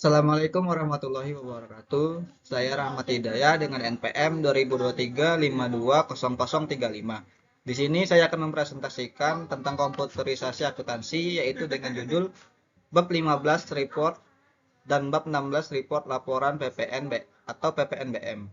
Assalamualaikum warahmatullahi wabarakatuh. Saya Rahmat Hidayah dengan NPM 2023 520035. Di sini saya akan mempresentasikan tentang komputerisasi akuntansi, yaitu dengan judul Bab 15 Report dan Bab 16 Report Laporan PPNB atau PPNBM.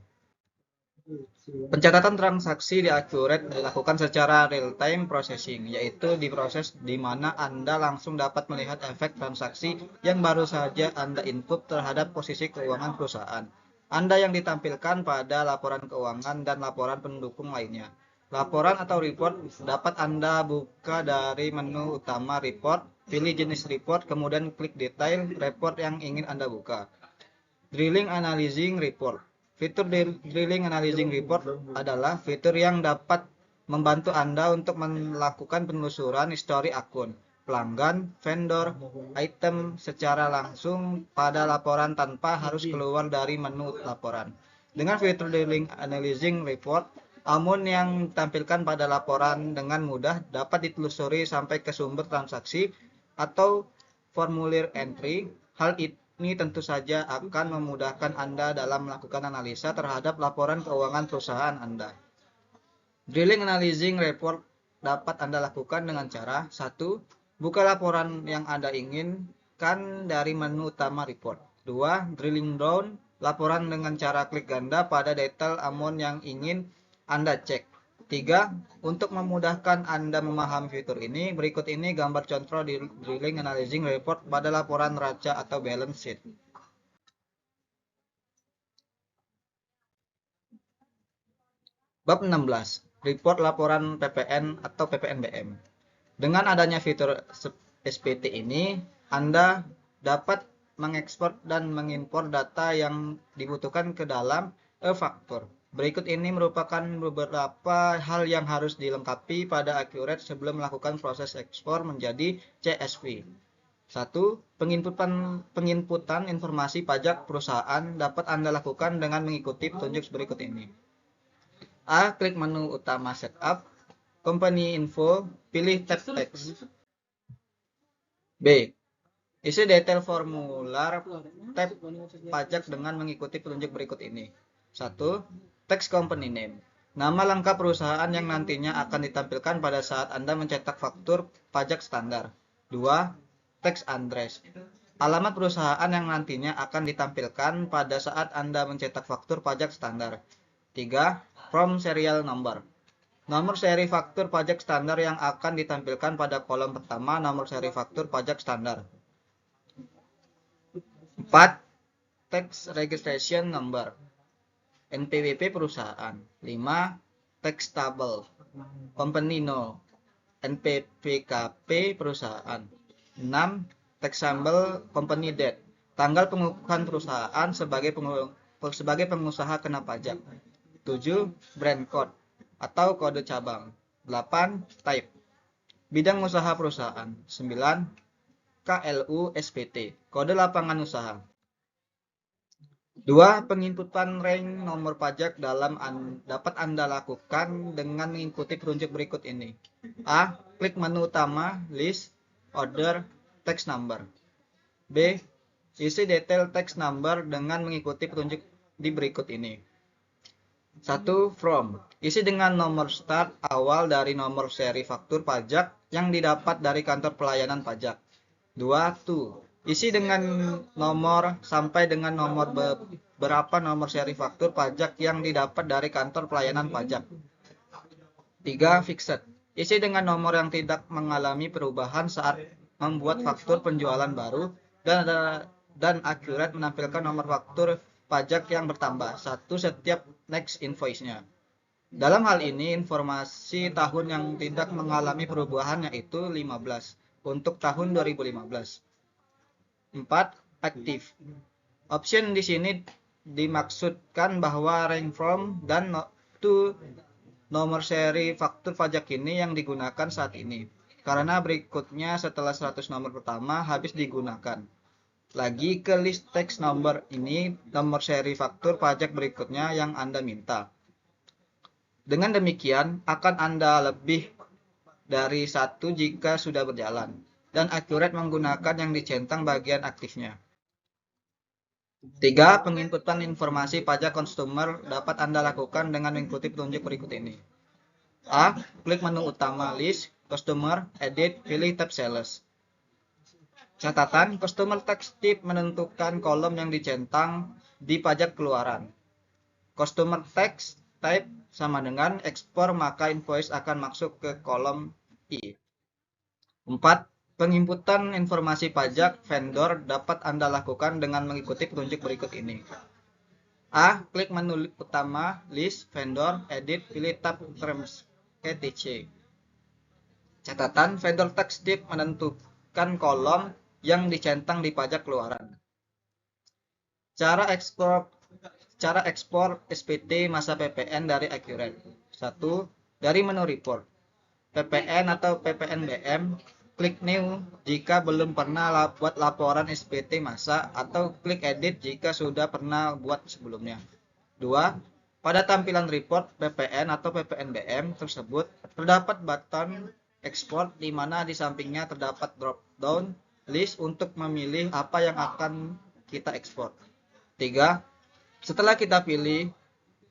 Pencatatan transaksi di Accurate dilakukan secara real-time processing, yaitu diproses di mana Anda langsung dapat melihat efek transaksi yang baru saja Anda input terhadap posisi keuangan perusahaan Anda yang ditampilkan pada laporan keuangan dan laporan pendukung lainnya. Laporan atau report dapat Anda buka dari menu utama report, pilih jenis report, kemudian klik detail report yang ingin Anda buka. Drilling Analyzing Report. Fitur Drilling Analyzing Report adalah fitur yang dapat membantu Anda untuk melakukan penelusuran histori akun, pelanggan, vendor, item secara langsung pada laporan tanpa harus keluar dari menu laporan. Dengan fitur Drilling Analyzing Report, amun yang ditampilkan pada laporan dengan mudah dapat ditelusuri sampai ke sumber transaksi atau formulir entry. Hal ini tentu saja akan memudahkan Anda dalam melakukan analisa terhadap laporan keuangan perusahaan Anda. Drilling Analyzing Report dapat Anda lakukan dengan cara 1. Buka laporan yang Anda inginkan dari menu utama report. 2. Drilling down laporan dengan cara klik ganda pada detail amount yang ingin Anda cek. 3. Untuk memudahkan Anda memahami fitur ini, berikut ini gambar contoh di Drilling Analyzing Report pada laporan neraca atau balance sheet. Bab 16. Report laporan PPN atau PPNBM. Dengan adanya fitur SPT ini, Anda dapat mengekspor dan mengimpor data yang dibutuhkan ke dalam e-faktur. Berikut ini merupakan beberapa hal yang harus dilengkapi pada Accurate sebelum melakukan proses ekspor menjadi CSV. 1. Penginputan informasi pajak perusahaan dapat Anda lakukan dengan mengikuti petunjuk berikut ini. A. Klik menu utama Setup, Company Info, pilih tab Text. B. Isi detail formular tab pajak dengan mengikuti petunjuk berikut ini. 1. Teks company name. Nama lengkap perusahaan yang nantinya akan ditampilkan pada saat Anda mencetak faktur pajak standar. 2. Teks address. Alamat perusahaan yang nantinya akan ditampilkan pada saat Anda mencetak faktur pajak standar. 3. From serial number. Nomor seri faktur pajak standar yang akan ditampilkan pada kolom pertama nomor seri faktur pajak standar. 4. Tax registration number. NPWP perusahaan. 5. Taxable company no. NPWKP perusahaan. 6. Taxable company date. Tanggal pengukuhan perusahaan sebagai pengusaha kena pajak. 7. Brand code atau kode cabang. 8. Type. Bidang usaha perusahaan. 9. KLU SPT, kode lapangan usaha. 2. Penginputan rank nomor pajak dapat Anda lakukan dengan mengikuti petunjuk berikut ini. A. Klik menu utama, list, order, text number. B. Isi detail text number dengan mengikuti petunjuk di berikut ini. 1. From. Isi dengan nomor start awal dari nomor seri faktur pajak yang didapat dari kantor pelayanan pajak. 2. To. Isi dengan nomor sampai dengan nomor berapa nomor seri faktur pajak yang didapat dari kantor pelayanan pajak. 3. Fixed. Isi dengan nomor yang tidak mengalami perubahan saat membuat faktur penjualan baru dan Accurate menampilkan nomor faktur pajak yang bertambah satu setiap next invoice-nya. Dalam hal ini, informasi tahun yang tidak mengalami perubahan yaitu 15 untuk tahun 2015. 4. Aktif. Option di sini dimaksudkan bahwa rank from dan to nomor seri faktur pajak ini yang digunakan saat ini, karena berikutnya setelah 100 nomor pertama habis digunakan. Lagi ke list text number ini nomor seri faktur pajak berikutnya yang Anda minta. Dengan demikian akan Anda lebih dari satu jika sudah berjalan, dan Accurate menggunakan yang dicentang bagian aktifnya. 3. Penginputan informasi pajak konsumer dapat Anda lakukan dengan mengikuti petunjuk berikut ini. A. Klik menu utama list, customer, edit, pilih tab sales. Catatan, customer tax tip menentukan kolom yang dicentang di pajak keluaran. Customer tax type sama dengan ekspor, maka invoice akan masuk ke kolom I. 4. Penginputan informasi pajak vendor dapat Anda lakukan dengan mengikuti petunjuk berikut ini. A. Klik menu utama list, vendor, edit, pilih tab terms, etc. Catatan, vendor tax tip menentukan kolom yang dicentang di pajak keluaran. Cara ekspor SPT masa PPN dari Accurate. 1. Dari menu report. PPN atau PPNBM, klik new jika belum pernah buat laporan SPT masa atau klik edit jika sudah pernah buat sebelumnya. 2. Pada tampilan report PPN atau PPNBM tersebut terdapat button export di mana di sampingnya terdapat drop down list untuk memilih apa yang akan kita ekspor. 3. Setelah kita pilih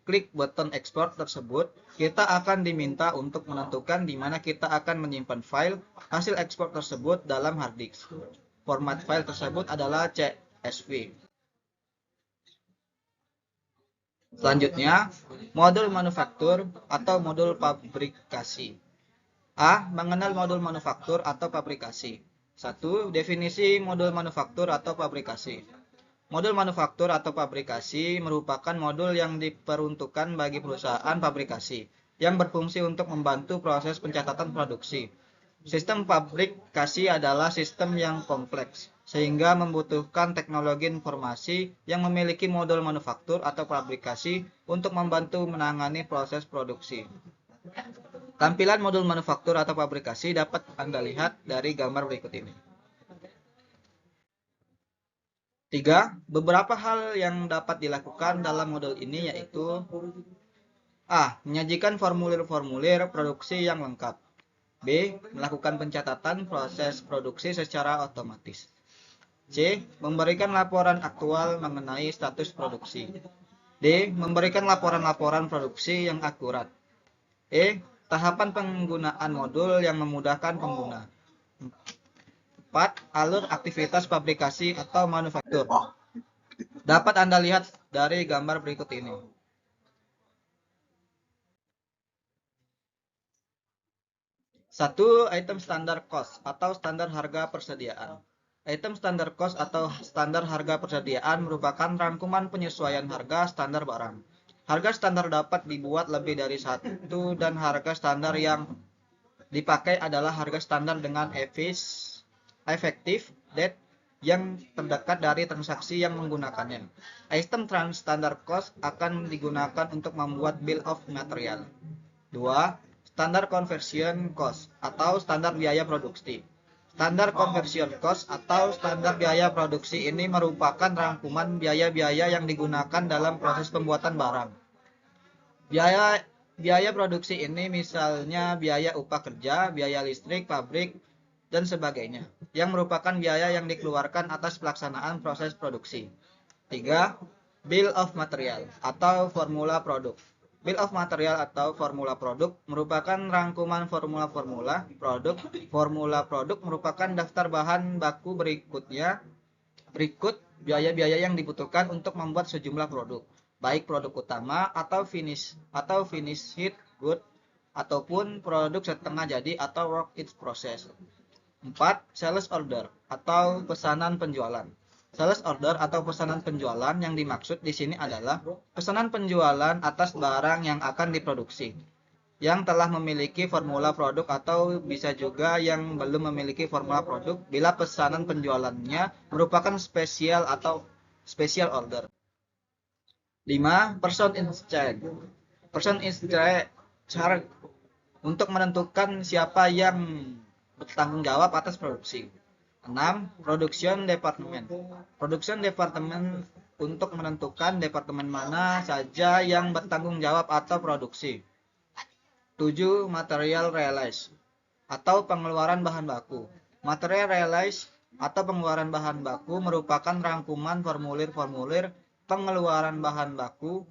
klik button export tersebut, kita akan diminta untuk menentukan di mana kita akan menyimpan file hasil ekspor tersebut dalam hard disk. Format file tersebut adalah CSV. Selanjutnya, modul manufaktur atau modul pabrikasi. A. Mengenal modul manufaktur atau pabrikasi. 1. Definisi modul manufaktur atau pabrikasi. Modul manufaktur atau pabrikasi merupakan modul yang diperuntukkan bagi perusahaan pabrikasi yang berfungsi untuk membantu proses pencatatan produksi. Sistem pabrikasi adalah sistem yang kompleks, sehingga membutuhkan teknologi informasi yang memiliki modul manufaktur atau pabrikasi untuk membantu menangani proses produksi. Tampilan modul manufaktur atau pabrikasi dapat Anda lihat dari gambar berikut ini. 3. Beberapa hal yang dapat dilakukan dalam modul ini yaitu A. Menyajikan formulir-formulir produksi yang lengkap. B. Melakukan pencatatan proses produksi secara otomatis. C. Memberikan laporan aktual mengenai status produksi. D. Memberikan laporan-laporan produksi yang akurat. E. Tahapan penggunaan modul yang memudahkan pengguna. 4. Alur aktivitas pabrikasi atau manufaktur. Dapat Anda lihat dari gambar berikut ini. 1. Item standar cost atau standar harga persediaan. Item standar cost atau standar harga persediaan merupakan rangkuman penyesuaian harga standar barang. Harga standar dapat dibuat lebih dari satu dan harga standar yang dipakai adalah harga standar dengan efektif date yang terdekat dari transaksi yang menggunakannya. Item standard cost akan digunakan untuk membuat bill of material. 2. Standar conversion cost atau standar biaya produksi. Standar conversion cost atau standar biaya produksi ini merupakan rangkuman biaya-biaya yang digunakan dalam proses pembuatan barang. Biaya produksi ini misalnya biaya upah kerja, biaya listrik, pabrik, dan sebagainya, yang merupakan biaya yang dikeluarkan atas pelaksanaan proses produksi. 3. Bill of material atau formula produk. Bill of material atau formula produk merupakan rangkuman formula-formula produk. Formula produk merupakan daftar bahan baku berikut biaya-biaya yang dibutuhkan untuk membuat sejumlah produk, baik produk utama atau finished good ataupun produk setengah jadi atau work in process. 4. Sales order atau pesanan penjualan. Sales order atau pesanan penjualan yang dimaksud di sini adalah pesanan penjualan atas barang yang akan diproduksi, yang telah memiliki formula produk atau bisa juga yang belum memiliki formula produk bila pesanan penjualannya merupakan spesial atau special order. 5. Person in charge. Person in charge untuk menentukan siapa yang bertanggung jawab atas produksi. 6. Production Department. Production Department untuk menentukan departemen mana saja yang bertanggung jawab atau produksi. 7. Material realize atau pengeluaran bahan baku. Material realize atau pengeluaran bahan baku merupakan rangkuman formulir-formulir pengeluaran bahan baku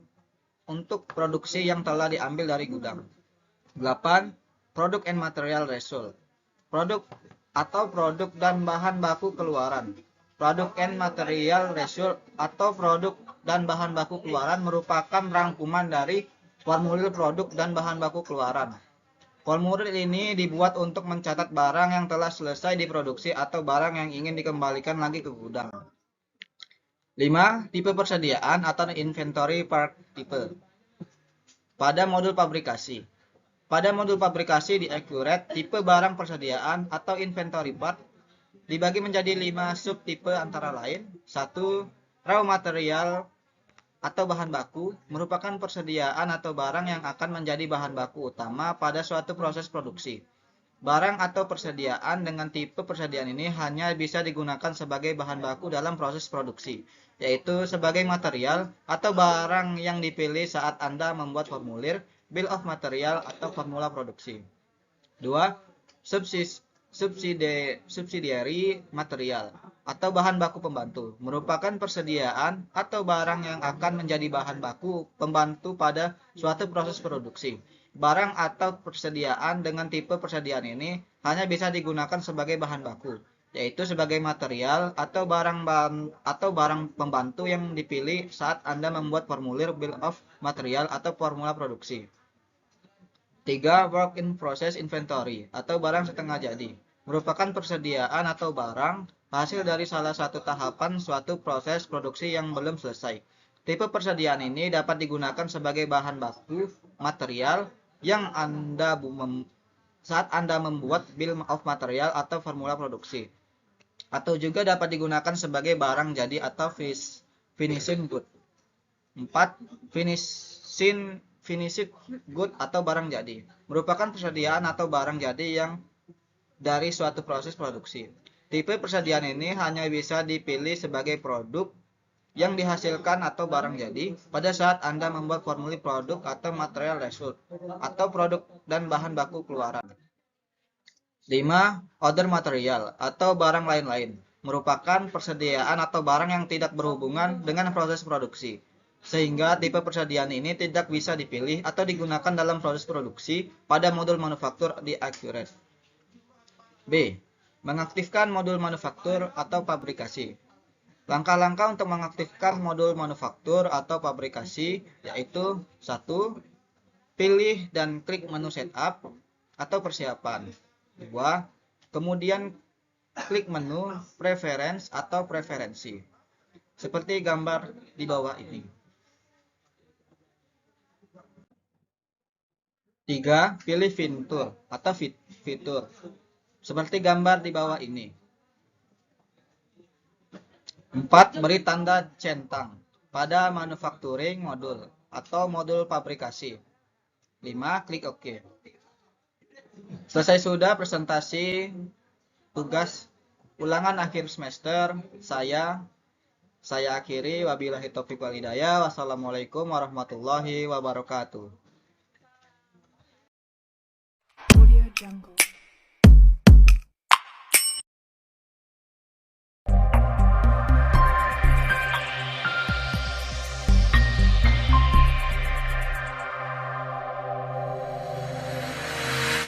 untuk produksi yang telah diambil dari gudang. 8. Produk and material result. Produk atau produk dan bahan baku keluaran. Produk and material result atau produk dan bahan baku keluaran merupakan rangkuman dari formulir produk dan bahan baku keluaran. Formulir ini dibuat untuk mencatat barang yang telah selesai diproduksi atau barang yang ingin dikembalikan lagi ke gudang. 5. Tipe persediaan atau inventory part type. Pada modul pabrikasi. Pada modul pabrikasi di Accurate, tipe barang persediaan atau inventory part dibagi menjadi 5 subtipe antara lain. 1. Raw material atau bahan baku merupakan persediaan atau barang yang akan menjadi bahan baku utama pada suatu proses produksi. Barang atau persediaan dengan tipe persediaan ini hanya bisa digunakan sebagai bahan baku dalam proses produksi, yaitu sebagai material atau barang yang dipilih saat Anda membuat formulir, bill of material atau formula produksi. 2. Subsidiary material atau bahan baku pembantu merupakan persediaan atau barang yang akan menjadi bahan baku pembantu pada suatu proses produksi. Barang atau persediaan dengan tipe persediaan ini hanya bisa digunakan sebagai bahan baku, yaitu sebagai material atau barang pembantu yang dipilih saat Anda membuat formulir bill of material atau formula produksi. 3. Work in process inventory atau barang setengah jadi merupakan persediaan atau barang hasil dari salah satu tahapan suatu proses produksi yang belum selesai. Tipe persediaan ini dapat digunakan sebagai bahan baku material yang saat Anda membuat bill of material atau formula produksi, atau juga dapat digunakan sebagai barang jadi atau finishing good. 4. Finished good atau barang jadi merupakan persediaan atau barang jadi yang dari suatu proses produksi. Tipe persediaan ini hanya bisa dipilih sebagai produk yang dihasilkan atau barang jadi pada saat Anda membuat formulir produk atau material result atau produk dan bahan baku keluaran. 5. Other material atau barang lain-lain merupakan persediaan atau barang yang tidak berhubungan dengan proses produksi, sehingga tipe persediaan ini tidak bisa dipilih atau digunakan dalam proses produksi pada modul manufaktur di Accurate. B. Mengaktifkan modul manufaktur atau pabrikasi. Langkah-langkah untuk mengaktifkan modul manufaktur atau pabrikasi yaitu 1. Pilih dan klik menu setup atau persiapan. 2. Kemudian klik menu preference atau preferensi, seperti gambar di bawah ini. 3. Pilih fitur atau fitur, seperti gambar di bawah ini. 4. Beri tanda centang pada manufacturing modul atau modul pabrikasi. 5. Klik OK. Selesai sudah presentasi tugas ulangan akhir semester saya akhiri. Wabillahi taufiq wal hidayah. Wassalamualaikum warahmatullahi wabarakatuh. Audio Jungle.